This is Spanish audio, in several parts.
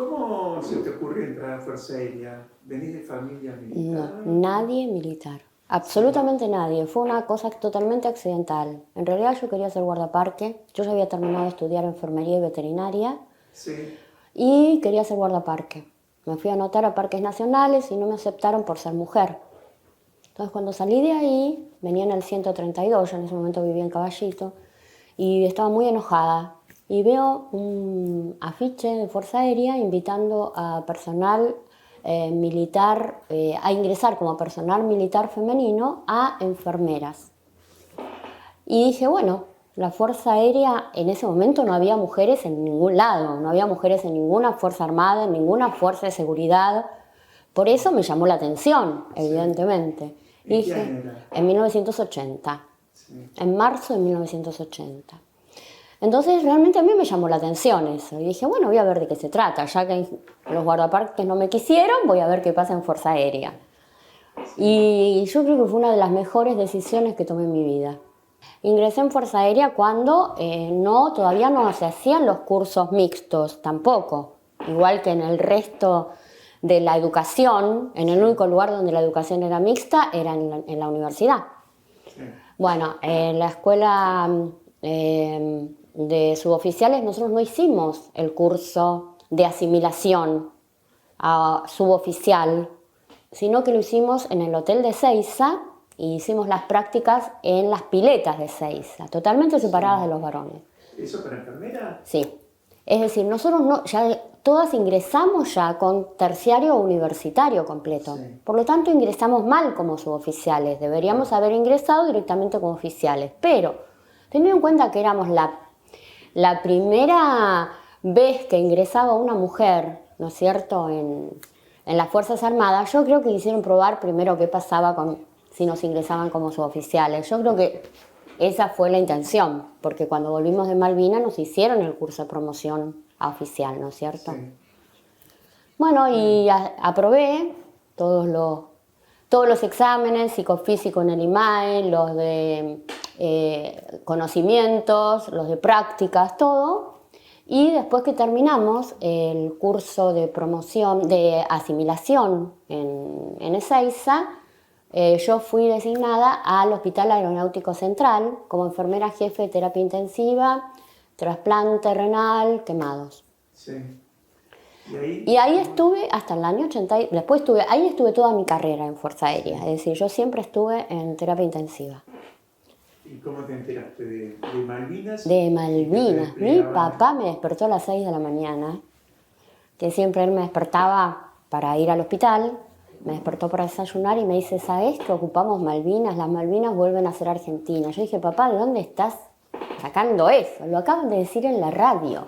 ¿Cómo se te ocurrió entrar a la Fuerza Aérea? ¿Venís de familia No, militar? nadie militar. Absolutamente nadie. Fue una cosa totalmente accidental. En realidad yo quería ser guardaparque. Yo ya había terminado de estudiar enfermería y veterinaria Sí, y quería ser guardaparque. Me fui a anotar a parques nacionales y no me aceptaron por ser mujer. Entonces cuando salí de ahí, venía en el 132, yo en ese momento vivía en Caballito, y estaba muy enojada. Y veo un afiche de Fuerza Aérea invitando a personal militar, a ingresar como personal militar femenino a enfermeras. Y dije, bueno, la Fuerza Aérea, en ese momento no había mujeres en ningún lado, no había mujeres en ninguna Fuerza Armada, en ninguna Fuerza de Seguridad. Por eso me llamó la atención, sí. evidentemente. Y ¿En qué dije, año era? en 1980, Sí, en marzo de 1980. Entonces realmente a mí me llamó la atención eso. Y dije, bueno, voy a ver de qué se trata. Ya que los guardaparques no me quisieron, voy a ver qué pasa en Fuerza Aérea. sí, Y yo creo que fue una de las mejores decisiones que tomé en mi vida. Ingresé en Fuerza Aérea cuando todavía no se hacían los cursos mixtos, tampoco. Igual que en el resto de la educación, en el único lugar donde la educación era mixta era en la universidad. sí. Bueno, en la escuela de suboficiales nosotros no hicimos el curso de asimilación a suboficial, sino que lo hicimos en el hotel de Ezeiza y hicimos las prácticas en las piletas de Ezeiza, totalmente separadas de los varones. ¿Eso para enfermera? Sí, es decir, nosotros no, ya todas ingresamos ya con terciario universitario completo. Sí. Por lo tanto, ingresamos mal como suboficiales. Deberíamos haber ingresado directamente como oficiales. Pero, teniendo en cuenta que éramos la primera vez que ingresaba una mujer, ¿no es cierto?, en las Fuerzas Armadas, yo creo que quisieron probar primero qué pasaba si nos ingresaban como suboficiales. Yo creo que esa fue la intención, porque cuando volvimos de Malvinas nos hicieron el curso de promoción a oficial, ¿no es cierto? Sí. Bueno, Bien. y aprobé todos los exámenes, psicofísico en el IMAE, los de conocimientos, los de prácticas, todo. Y después que terminamos el curso de promoción, de asimilación en Ezeiza, yo fui designada al Hospital Aeronáutico Central como enfermera jefe de terapia intensiva, trasplante renal, quemados. Sí. ¿Y Y ahí ahí cómo, estuve hasta el año 80, ahí estuve toda mi carrera en Fuerza Aérea, es sí. decir, yo siempre estuve en terapia intensiva. ¿Y cómo te enteraste de Malvinas De y que te Malvinas, mi desplegaban? papá me despertó a las 6 de la mañana, que siempre él me despertaba para ir al hospital, me despertó para desayunar y me dice, ¿sabes que ocupamos Malvinas? Las Malvinas vuelven a ser Argentina. Yo dije, papá, ¿de dónde estás sacando eso? Lo acaban de decir en la radio.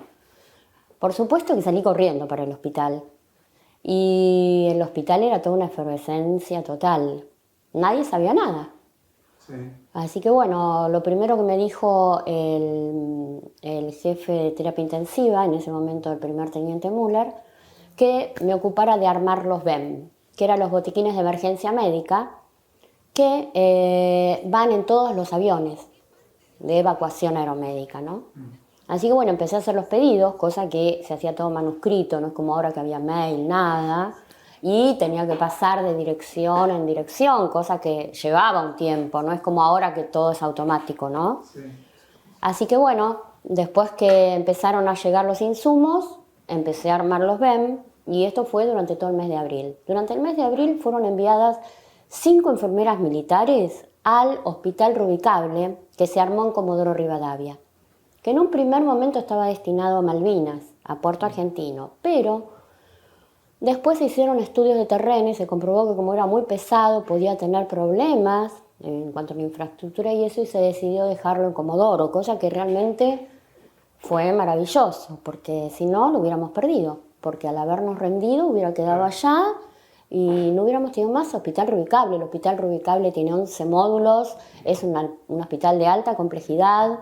Por supuesto que salí corriendo para el hospital. Y el hospital era toda una efervescencia total. Nadie sabía nada. Sí, Así que bueno, lo primero que me dijo el jefe de terapia intensiva, en ese momento el primer teniente Müller, que me ocupara de armar los BEM, que eran los botiquines de emergencia médica, que van en todos los aviones de evacuación aeromédica, ¿no? Así que bueno, empecé a hacer los pedidos, cosa que se hacía todo manuscrito, no es como ahora que había mail, nada. Y tenía que pasar de dirección en dirección, cosa que llevaba un tiempo, no es como ahora que todo es automático, ¿no? sí, Así que bueno, después que empezaron a llegar los insumos, empecé a armar los BEM y esto fue durante todo el mes de abril. Durante el mes de abril fueron enviadas 5 enfermeras militares al hospital Rubicable que se armó en Comodoro Rivadavia, que en un primer momento estaba destinado a Malvinas, a Puerto Argentino, pero después se hicieron estudios de terreno y se comprobó que como era muy pesado podía tener problemas en cuanto a la infraestructura y eso, y se decidió dejarlo en Comodoro, cosa que realmente fue maravilloso, porque si no lo hubiéramos perdido, porque al habernos rendido hubiera quedado claro. allá y no hubiéramos tenido más hospital Rubicable. El hospital Rubicable tiene 11 módulos, es un hospital de alta complejidad.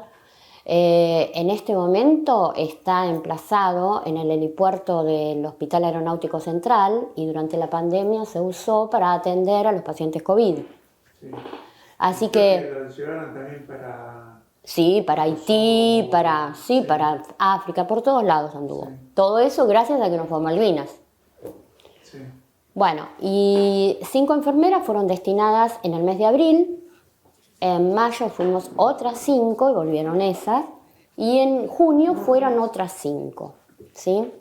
En este momento está emplazado en el helipuerto del Hospital Aeronáutico Central y durante la pandemia se usó para atender a los pacientes COVID. Sí. Y Así creo que que lo llevaron también para Sí, para Haití, para África, por todos lados anduvo. Sí. Todo eso gracias a que nos fue a Malvinas. Sí. Bueno, y 5 enfermeras fueron destinadas en el mes de abril. En mayo fuimos otras 5 y volvieron esas. Y en junio fueron otras 5, ¿sí?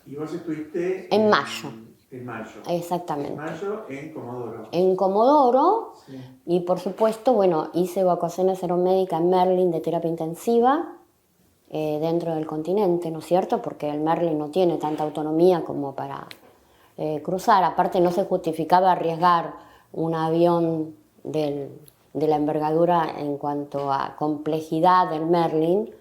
Y vos estuviste En mayo. En mayo. Exactamente. En mayo en Comodoro. En Comodoro, Sí. y por supuesto, bueno, hice evacuaciones aeromédicas en Merlín de terapia intensiva dentro del continente, ¿no es cierto? Porque el Merlín no tiene tanta autonomía como para cruzar. Aparte, no se justificaba arriesgar un avión de la envergadura en cuanto a complejidad del Merlín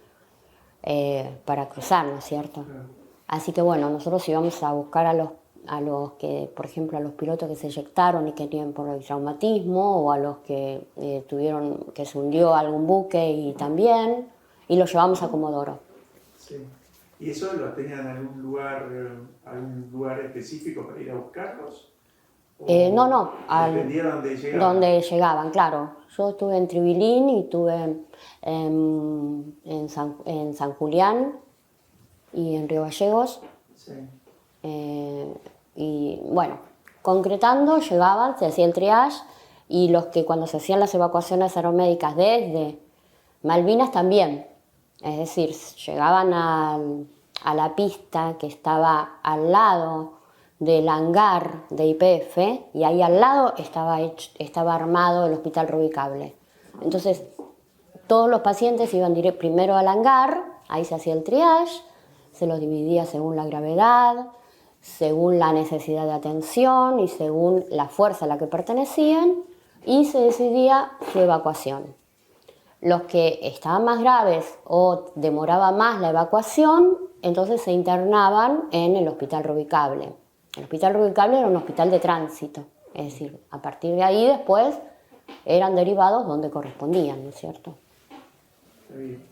para cruzar, ¿no es cierto? Claro. Así que bueno, nosotros íbamos a buscar a los que, por ejemplo, a los pilotos que se eyectaron y que tenían por el traumatismo, o a los que tuvieron, que se hundió algún buque y también, y los llevamos a Comodoro. Sí. ¿Y eso lo tenían en algún lugar específico para ir a buscarlos? No, Dependía de dónde llegaban. donde llegaban, claro. Yo estuve en Tribilín y estuve en San Julián y en Río Gallegos. Sí. Y bueno, concretando, llegaban, se hacía el triage, y los que cuando se hacían las evacuaciones aeromédicas desde Malvinas también. Es decir, llegaban a la pista que estaba al lado del hangar de YPF, y ahí al lado estaba armado el hospital Rubicable. Entonces, todos los pacientes iban primero al hangar, ahí se hacía el triage, se los dividía según la gravedad, según la necesidad de atención y según la fuerza a la que pertenecían, y se decidía su evacuación. Los que estaban más graves o demoraba más la evacuación, entonces se internaban en el hospital Rubicable. El hospital Rubicable era un hospital de tránsito, es decir, a partir de ahí después eran derivados donde correspondían, ¿no es cierto? Está bien.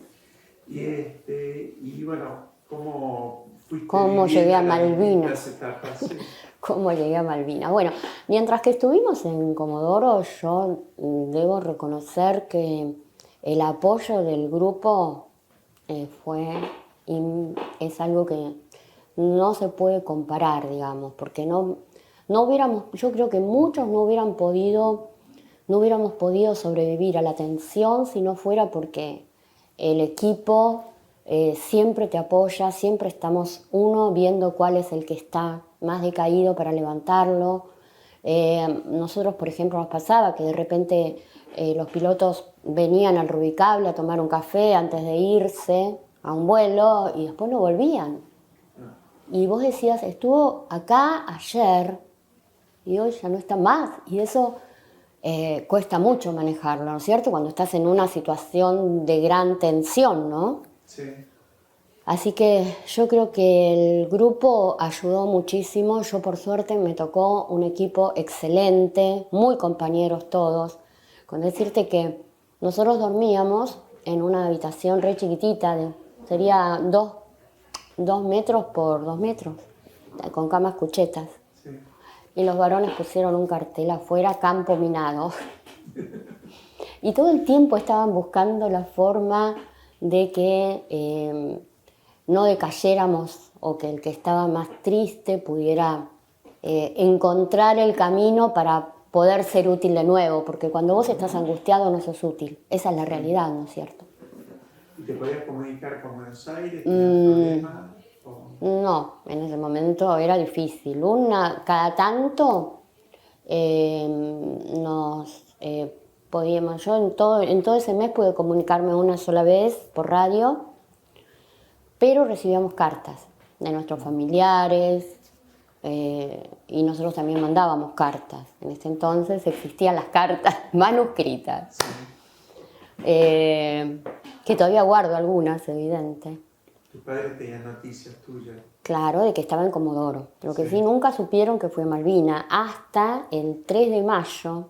Y bueno, ¿cómo fuiste ¿Cómo viviendo llegué a las Malvinas? distintas etapas? Sí. ¿Cómo llegué a Malvinas? Bueno, mientras que estuvimos en Comodoro, yo debo reconocer que el apoyo del grupo es algo que no se puede comparar, digamos, porque no hubiéramos, yo creo que muchos no hubiéramos podido sobrevivir a la tensión si no fuera porque el equipo siempre te apoya, siempre estamos uno viendo cuál es el que está más decaído para levantarlo. Nosotros, por ejemplo, nos pasaba que de repente los pilotos venían al Rubicable a tomar un café antes de irse a un vuelo y después no volvían. Y vos decías, estuvo acá ayer y hoy ya no está más. Y eso cuesta mucho manejarlo, ¿no es cierto? Cuando estás en una situación de gran tensión, ¿no? Sí. Así que yo creo que el grupo ayudó muchísimo. Yo, por suerte, me tocó un equipo excelente, muy compañeros todos. Con decirte que nosotros dormíamos en una habitación re chiquitita, sería 2 metros por 2 metros, con camas cuchetas. Sí. Y los varones pusieron un cartel afuera, campo minado. Y todo el tiempo estaban buscando la forma de que no decayéramos, o que el que estaba más triste pudiera encontrar el camino para poder ser útil de nuevo, porque cuando vos estás angustiado no sos útil. Esa es la realidad, ¿no es cierto? ¿Y te podías comunicar con Buenos Aires? ¿Tenías problemas? No, en ese momento era difícil. Cada tanto podíamos, yo en todo ese mes pude comunicarme una sola vez por radio, pero recibíamos cartas de nuestros familiares y nosotros también mandábamos cartas. En ese entonces existían las cartas manuscritas, que todavía guardo algunas, evidente. ¿Tus padres tenían noticias tuyas? Claro, de que estaba en Comodoro. Lo que sí nunca supieron que fue a Malvinas hasta el 3 de mayo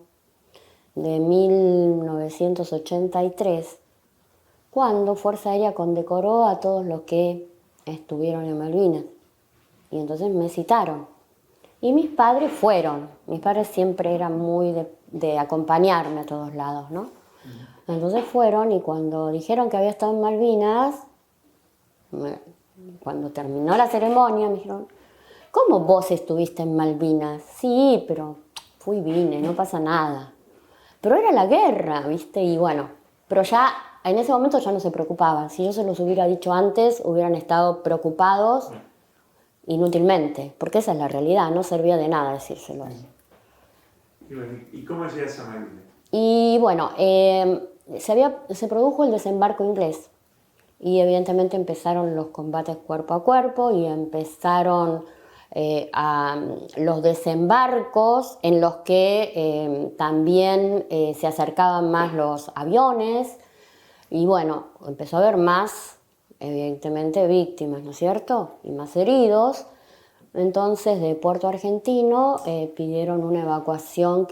de 1983, cuando Fuerza Aérea condecoró a todos los que estuvieron en Malvinas. Y entonces me citaron. Y mis padres fueron. Mis padres siempre eran muy de acompañarme a todos lados, ¿no? Entonces fueron y cuando dijeron que había estado en Malvinas, cuando terminó la ceremonia me dijeron, ¿cómo vos estuviste en Malvinas? Sí, pero fui y vine, no pasa nada. Pero era la guerra, ¿viste? Y bueno, pero ya en ese momento ya no se preocupaban. Si yo se los hubiera dicho antes, hubieran estado preocupados inútilmente, porque esa es la realidad, no servía de nada decírselos. ¿Y cómo llegas a Malvinas? Y bueno, se produjo el desembarco inglés y evidentemente empezaron los combates cuerpo a cuerpo y empezaron los desembarcos en los que también se acercaban más los aviones y bueno, empezó a haber más, evidentemente, víctimas, ¿no es cierto? Y más heridos. Entonces, de Puerto Argentino pidieron una evacuación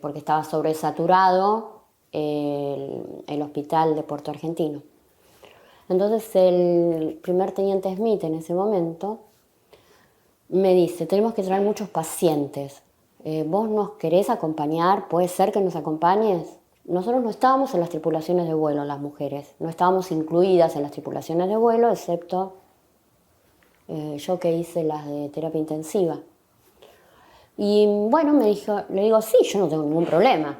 porque estaba sobresaturado el hospital de Puerto Argentino. Entonces, el primer teniente Smith en ese momento me dice, tenemos que traer muchos pacientes. ¿Vos nos querés acompañar? ¿Puede ser que nos acompañes? Nosotros no estábamos en las tripulaciones de vuelo, las mujeres. No estábamos incluidas en las tripulaciones de vuelo, excepto yo que hice las de terapia intensiva. Y bueno, le digo, sí, yo no tengo ningún problema.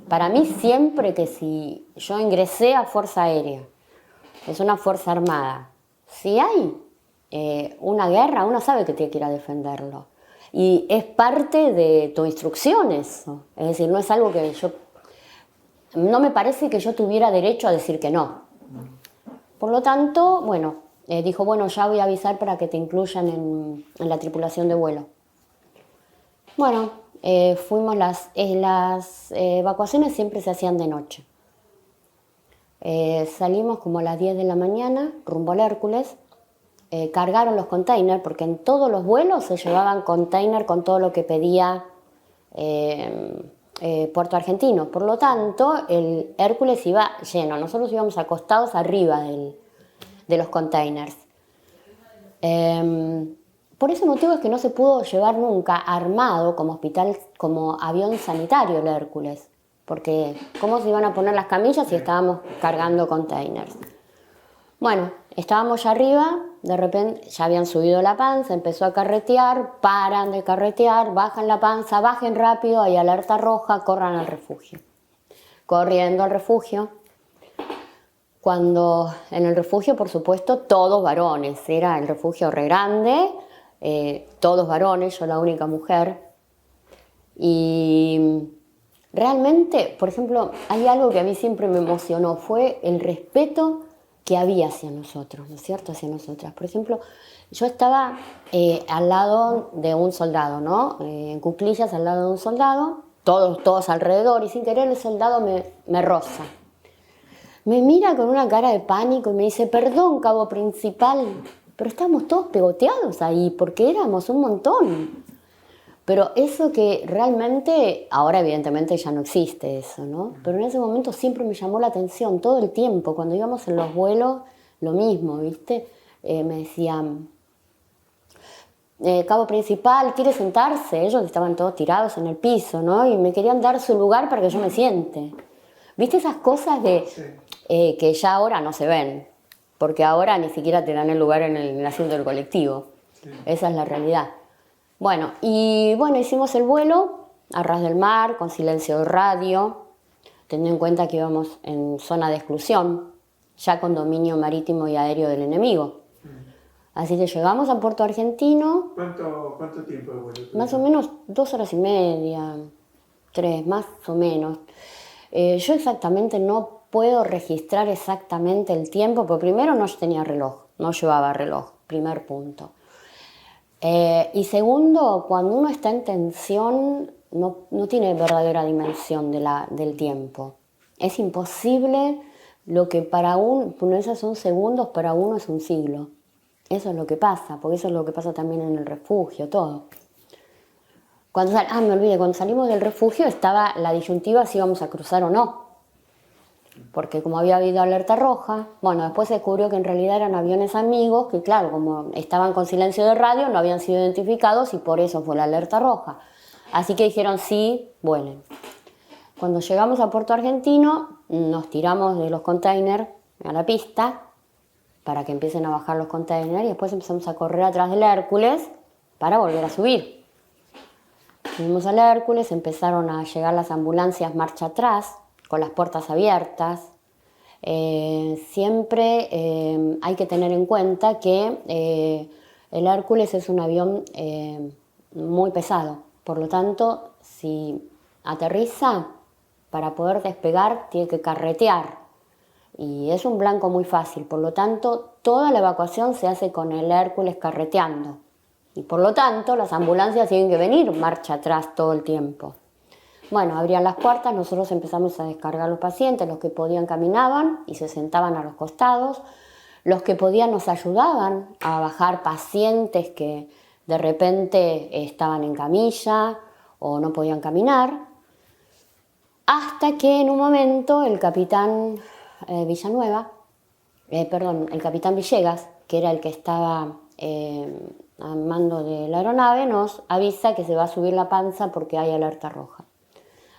Para mí siempre que si yo ingresé a Fuerza Aérea, es una fuerza armada, si hay una guerra, uno sabe que tiene que ir a defenderlo. Y es parte de tu instrucción eso. Es decir, no es algo que no me parece que yo tuviera derecho a decir que no. Por lo tanto, bueno, dijo, bueno, ya voy a avisar para que te incluyan en la tripulación de vuelo. Bueno, fuimos, las evacuaciones siempre se hacían de noche. Salimos como a las 10 de la mañana, rumbo al Hércules. Cargaron los containers, porque en todos los vuelos se llevaban containers con todo lo que pedía Puerto Argentino. Por lo tanto, el Hércules iba lleno. Nosotros íbamos acostados arriba de los containers. Por ese motivo es que no se pudo llevar nunca armado como hospital, como avión sanitario el Hércules. Porque ¿cómo se iban a poner las camillas si estábamos cargando containers? Bueno, estábamos ya arriba, de repente ya habían subido la panza, empezó a carretear, paran de carretear, bajan la panza, bajen rápido, hay alerta roja, corran al refugio. Corriendo al refugio. Cuando en el refugio, por supuesto, todos varones, era el refugio re grande, todos varones, yo la única mujer. Y realmente, por ejemplo, hay algo que a mí siempre me emocionó, fue el respeto que había hacia nosotros, ¿no es cierto?, hacia nosotras. Por ejemplo, yo estaba al lado de un soldado, ¿no?, en cuclillas al lado de un soldado, todos alrededor, y sin querer el soldado me roza. Me mira con una cara de pánico y me dice, perdón, cabo principal, pero estábamos todos pegoteados ahí, porque éramos un montón. Pero eso que realmente, ahora evidentemente ya no existe eso, ¿no? Pero en ese momento siempre me llamó la atención, todo el tiempo, cuando íbamos en los vuelos, lo mismo, ¿viste? Me decían, cabo principal, ¿quiere sentarse? Ellos estaban todos tirados en el piso, ¿no? Y me querían dar su lugar para que yo me siente. ¿Viste esas cosas que ya ahora no se ven? Porque ahora ni siquiera te dan el lugar en el asiento del colectivo. Sí. Esa es la realidad. Bueno, hicimos el vuelo a ras del mar, con silencio de radio, teniendo en cuenta que íbamos en zona de exclusión, ya con dominio marítimo y aéreo del enemigo. Así que llegamos a Puerto Argentino. ¿Cuánto tiempo de vuelo? Más o menos 2 horas y media, 3, más o menos. Yo exactamente no puedo registrar exactamente el tiempo, porque primero no tenía reloj, no llevaba reloj, primer punto. Y segundo, cuando uno está en tensión, no tiene verdadera dimensión del tiempo. Es imposible, lo que para esos son segundos, para uno es un siglo. Eso es lo que pasa, porque eso es lo que pasa también en el refugio, todo. Me olvidé, cuando salimos del refugio estaba la disyuntiva si íbamos a cruzar o no. Porque como había habido alerta roja, bueno, después se descubrió que en realidad eran aviones amigos, que claro, como estaban con silencio de radio, no habían sido identificados y por eso fue la alerta roja. Así que dijeron sí, vuelen. Cuando llegamos a Puerto Argentino, nos tiramos de los containers a la pista para que empiecen a bajar los containers y después empezamos a correr atrás del Hércules para volver a subir. Subimos al Hércules, empezaron a llegar las ambulancias marcha atrás, con las puertas abiertas. Siempre hay que tener en cuenta que el Hércules es un avión muy pesado. Por lo tanto, si aterriza, para poder despegar tiene que carretear. Y es un blanco muy fácil. Por lo tanto, toda la evacuación se hace con el Hércules carreteando. Y por lo tanto, las ambulancias tienen que venir marcha atrás todo el tiempo. Bueno, abrían las puertas, nosotros empezamos a descargar a los pacientes, los que podían caminaban y se sentaban a los costados, los que podían nos ayudaban a bajar pacientes que de repente estaban en camilla o no podían caminar, hasta que en un momento el capitán el capitán Villegas, que era el que estaba al mando de la aeronave, nos avisa que se va a subir la panza porque hay alerta roja.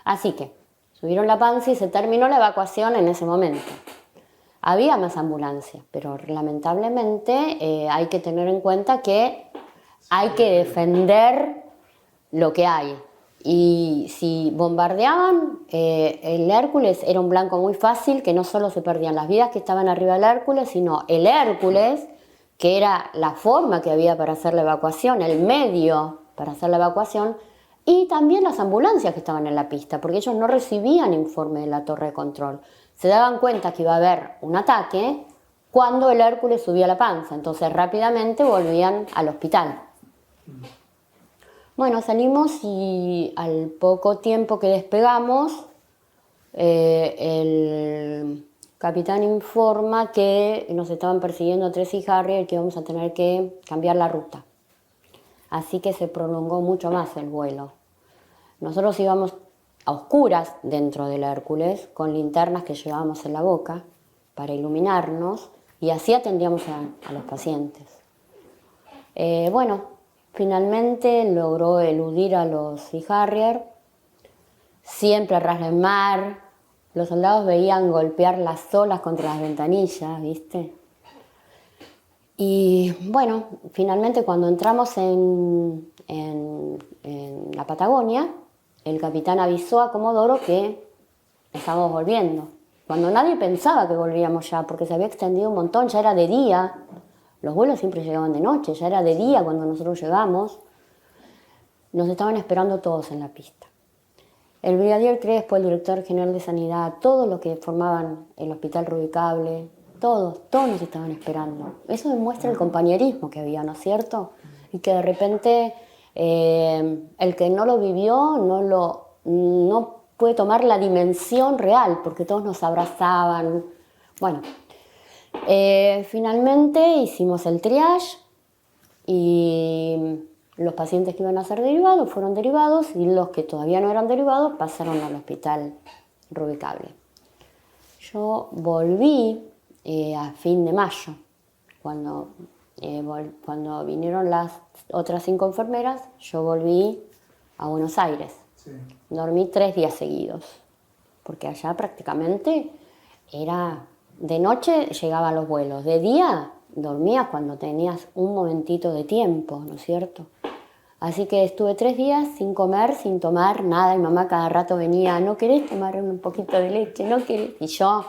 Así que subieron la panza y se terminó la evacuación en ese momento. Había más ambulancias, pero lamentablemente hay que tener en cuenta que hay que defender lo que hay. Y si bombardeaban, el Hércules era un blanco muy fácil, que no solo se perdían las vidas que estaban arriba del Hércules, sino el Hércules, que era la forma que había para hacer la evacuación, el medio para hacer la evacuación, y también las ambulancias que estaban en la pista, porque ellos no recibían informe de la torre de control. Se daban cuenta que iba a haber un ataque cuando el Hércules subía la panza, entonces rápidamente volvían al hospital. Bueno, salimos y al poco tiempo que despegamos, el capitán informa que nos estaban persiguiendo 3 Sea Harrier y que íbamos a tener que cambiar la ruta. Así que se prolongó mucho más el vuelo. Nosotros íbamos a oscuras dentro del Hércules, con linternas que llevábamos en la boca para iluminarnos, y así atendíamos a los pacientes. Finalmente logró eludir a los Sea Harrier, siempre a ras del mar. Los soldados veían golpear las olas contra las ventanillas, ¿viste? Y bueno, finalmente cuando entramos en la Patagonia, el capitán avisó a Comodoro que estábamos volviendo. Cuando nadie pensaba que volvíamos ya, porque se había extendido un montón, ya era de día. Los vuelos siempre llegaban de noche, ya era de día cuando nosotros llegamos. Nos estaban esperando todos en la pista. El brigadier Crespo, el director general de Sanidad, todos los que formaban el hospital Rubicable, todos nos estaban esperando. Eso demuestra el compañerismo que había, ¿no es cierto? Y que de repente el que no lo vivió no puede tomar la dimensión real, porque todos nos abrazaban. Bueno, finalmente hicimos el triage y los pacientes que iban a ser derivados fueron derivados y los que todavía no eran derivados pasaron al hospital Rubicable. Yo volví a fin de mayo, cuando vinieron las otras 5 enfermeras, yo volví a Buenos Aires. Sí. Dormí 3 días seguidos, porque allá prácticamente era de noche llegaban los vuelos, de día dormías cuando tenías un momentito de tiempo, ¿no es cierto? Así que estuve 3 días sin comer, sin tomar nada. Mi mamá cada rato venía, ¿no querés tomar un poquito de leche? ¿No querés? Y yo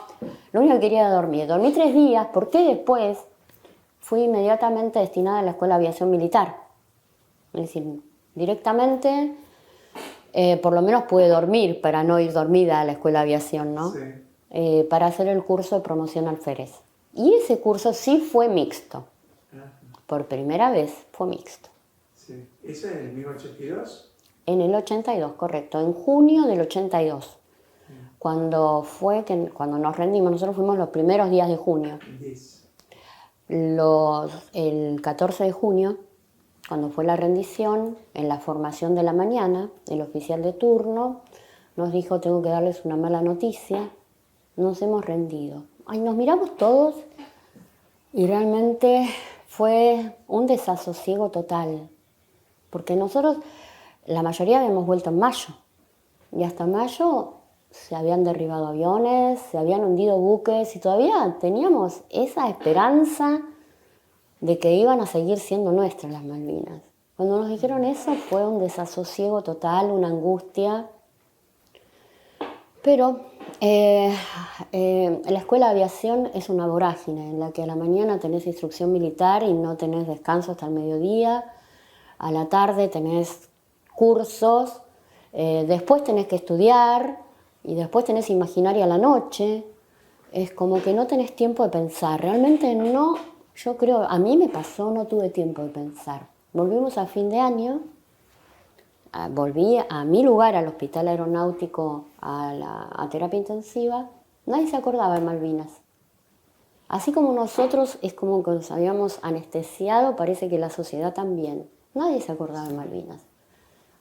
lo único que quería era dormir. Dormí 3 días porque después fui inmediatamente destinada a la Escuela de Aviación Militar. Es decir, directamente, por lo menos pude dormir para no ir dormida a la Escuela de Aviación, ¿no? Sí. Para hacer el curso de promoción alférez. Y ese curso sí fue mixto. Por primera vez fue mixto. Sí. ¿Eso en el 1982? En el 82, correcto. En junio del 82. Cuando nos rendimos, nosotros fuimos los primeros días de junio. El 14 de junio, cuando fue la rendición, en la formación de la mañana, el oficial de turno nos dijo: tengo que darles una mala noticia, nos hemos rendido. Ay, nos miramos todos y realmente fue un desasosiego total, porque nosotros, la mayoría habíamos vuelto en mayo, y hasta mayo se habían derribado aviones, se habían hundido buques y todavía teníamos esa esperanza de que iban a seguir siendo nuestras las Malvinas. Cuando nos dijeron eso fue un desasosiego total, una angustia. Pero la escuela de aviación es una vorágine en la que a la mañana tenés instrucción militar y no tenés descanso hasta el mediodía, a la tarde tenés cursos, después tenés que estudiar y después tenés imaginaria a la noche. Es como que no tenés tiempo de pensar. Realmente no, yo creo, a mí me pasó, no tuve tiempo de pensar. Volvimos a fin de año. Volví a mi lugar, al hospital aeronáutico, a terapia intensiva. Nadie se acordaba de Malvinas. Así como nosotros es como que nos habíamos anestesiado, parece que la sociedad también. Nadie se acordaba de Malvinas.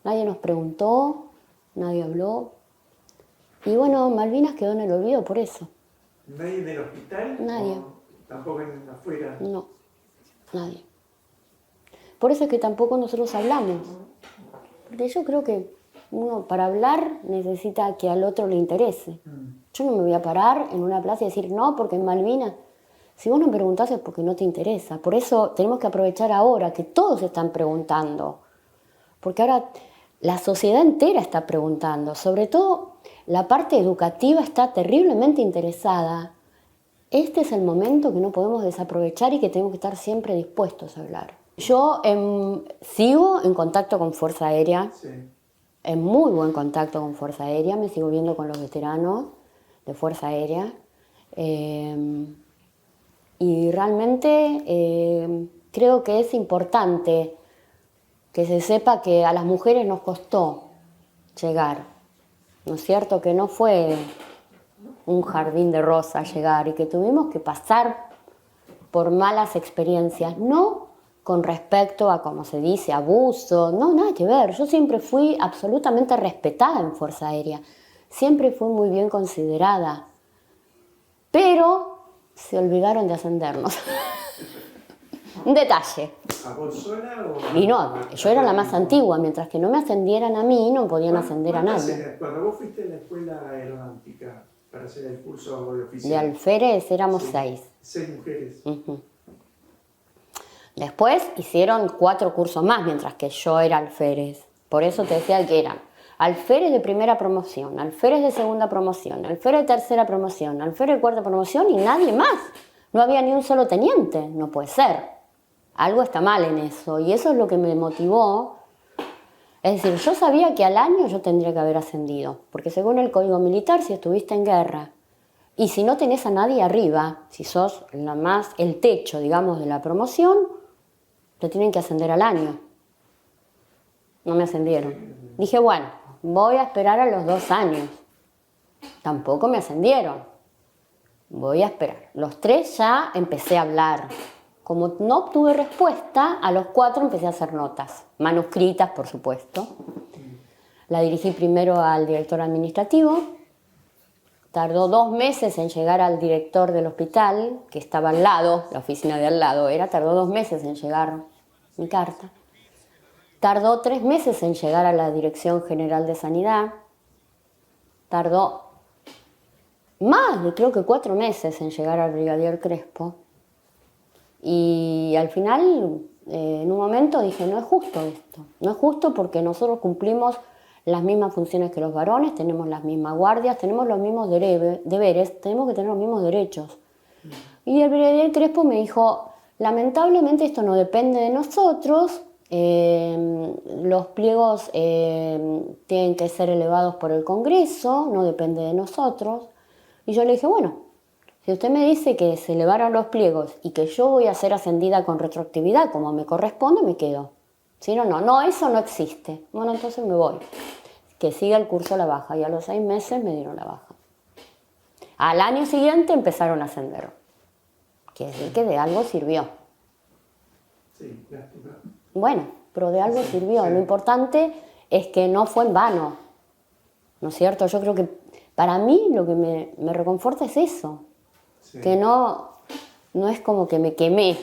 Nadie nos preguntó, nadie habló. Y bueno, Malvinas quedó en el olvido por eso. ¿Nadie en el hospital? Nadie. ¿Tampoco afuera? No, nadie. Por eso es que tampoco nosotros hablamos. Porque yo creo que uno para hablar necesita que al otro le interese. Yo no me voy a parar en una plaza y decir no, porque en Malvinas. Si vos no preguntás es porque no te interesa. Por eso tenemos que aprovechar ahora que todos están preguntando. Porque ahora la sociedad entera está preguntando. Sobre todo la parte educativa está terriblemente interesada. Este es el momento que no podemos desaprovechar y que tenemos que estar siempre dispuestos a hablar. Yo sigo en contacto con Fuerza Aérea, Sí. en muy buen contacto con Fuerza Aérea, me sigo viendo con los veteranos de Fuerza Aérea. Y realmente creo que es importante que se sepa que a las mujeres nos costó llegar, ¿no es cierto? Que no fue un jardín de rosas llegar y que tuvimos que pasar por malas experiencias, no con respecto a, como se dice, abuso, no, nada que ver. Yo siempre fui absolutamente respetada en Fuerza Aérea, siempre fui muy bien considerada, pero se olvidaron de ascendernos. Un detalle. ¿A vos sola o...? Y no, yo era la más antigua, mientras que no me ascendieran a mí, no podían ascender a nadie. Cuando vos fuiste a la escuela aeronáutica para hacer el curso de oficial... De alférez éramos Sí, 6. 6 mujeres. Después hicieron 4 cursos más mientras que yo era alférez. Por eso te decía que eran alférez de primera promoción, alférez de segunda promoción, alférez de tercera promoción, alférez de cuarta promoción y nadie más. No había ni un solo teniente. No puede ser. Algo está mal en eso. Y eso es lo que me motivó. Es decir, yo sabía que al año yo tendría que haber ascendido. Porque según el Código Militar, si estuviste en guerra y si no tenés a nadie arriba, si sos el techo, digamos, de la promoción, te tienen que ascender al año. No me ascendieron. Dije, bueno, voy a esperar a los 2 años. Tampoco me ascendieron. Voy a esperar. Los 3 ya empecé a hablar. Como no obtuve respuesta, a los 4 empecé a hacer notas. Manuscritas, por supuesto. La dirigí primero al director administrativo. Tardó 2 meses en llegar al director del hospital, que estaba al lado, la oficina de al lado era. Tardó 2 meses en llegar mi carta. Tardó 3 meses en llegar a la Dirección General de Sanidad. Tardó más de, creo que 4 meses en llegar al brigadier Crespo. Y al final, en un momento dije, no es justo esto. No es justo porque nosotros cumplimos las mismas funciones que los varones, tenemos las mismas guardias, tenemos los mismos deberes, tenemos que tener los mismos derechos. Y el brigadier Crespo me dijo, lamentablemente esto no depende de nosotros, los pliegos tienen que ser elevados por el Congreso, no depende de nosotros. Y yo le dije, bueno, si usted me dice que se elevaron los pliegos y que yo voy a ser ascendida con retroactividad como me corresponde, me quedo. Si no, no, eso no existe. Bueno, entonces me voy. Que siga el curso a la baja. Y a los 6 meses me dieron la baja. Al año siguiente empezaron a ascender. Quiere decir que de algo sirvió. Sí, lástima. Bueno, pero de algo sirvió. Sí. Lo importante es que no fue en vano. ¿No es cierto? Yo creo que para mí lo que me reconforta es eso. Sí. Que no es como que me quemé,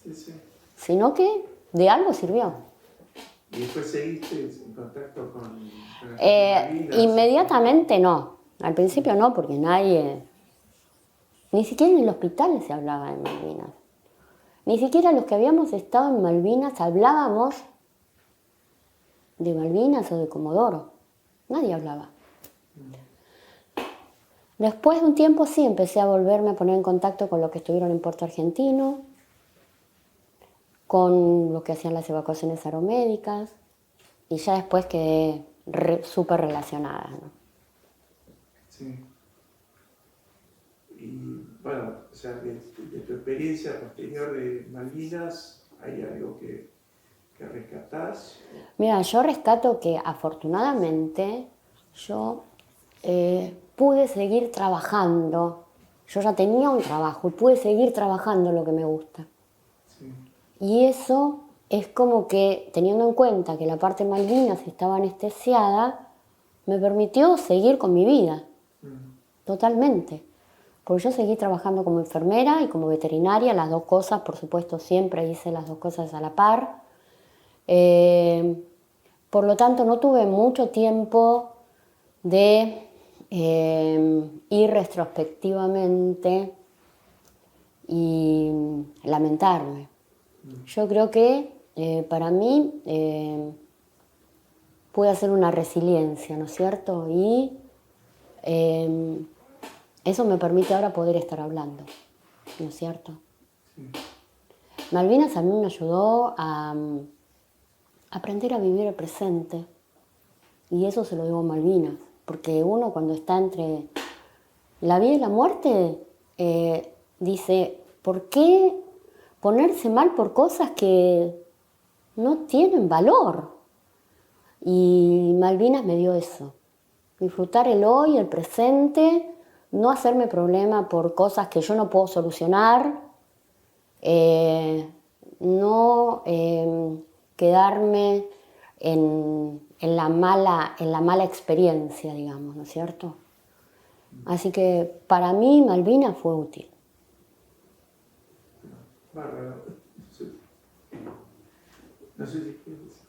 Sí. sino que de algo sirvió. ¿Y después seguiste en contacto con la gente de Malvinas? Inmediatamente no. Al principio no, porque nadie, ni siquiera en el hospital se hablaba de Malvinas. Ni siquiera los que habíamos estado en Malvinas hablábamos de Malvinas o de Comodoro. Nadie hablaba. Después de un tiempo sí empecé a volverme a poner en contacto con los que estuvieron en Puerto Argentino, con los que hacían las evacuaciones aeromédicas, y ya después quedé súper relacionada, ¿no? Sí. Y bueno, o sea, de tu experiencia posterior de Malvinas, ¿hay algo que rescatás? Mira, yo rescato que afortunadamente yo pude seguir trabajando. Yo ya tenía un trabajo y pude seguir trabajando lo que me gusta. Sí. Y eso es como que, teniendo en cuenta que la parte de Malvinas estaba anestesiada, me permitió seguir con mi vida, totalmente. Porque yo seguí trabajando como enfermera y como veterinaria, las dos cosas, por supuesto, siempre hice las dos cosas a la par. Por lo tanto, no tuve mucho tiempo de ir retrospectivamente y lamentarme. Yo creo que para mí puede hacer una resiliencia, ¿no es cierto? Y eso me permite ahora poder estar hablando, ¿no es cierto? Sí. Malvinas a mí me ayudó a aprender a vivir el presente, y eso se lo debo a Malvinas, porque uno cuando está entre la vida y la muerte dice, ¿por qué ponerse mal por cosas que no tienen valor? Y Malvinas me dio eso, disfrutar el hoy, el presente, no hacerme problema por cosas que yo no puedo solucionar, no quedarme en la mala experiencia, digamos, ¿no es cierto? Así que para mí Malvinas fue útil. Bárbaro. No sé si quieres.